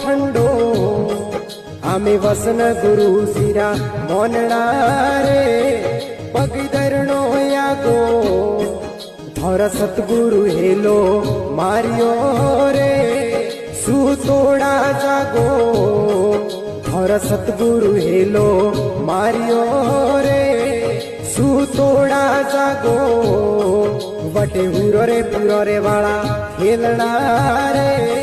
ठंडो आमे वसन गुरु सिरा मोनना रे पगदरणो यागो थोर सतगुरु हेलो मारियो रे सुतोड़ा जागो थोर सतगुरु हेलो मारियो रे सुतोड़ा जागो वटे हुरो रे पुरो रे वाला खेलना रे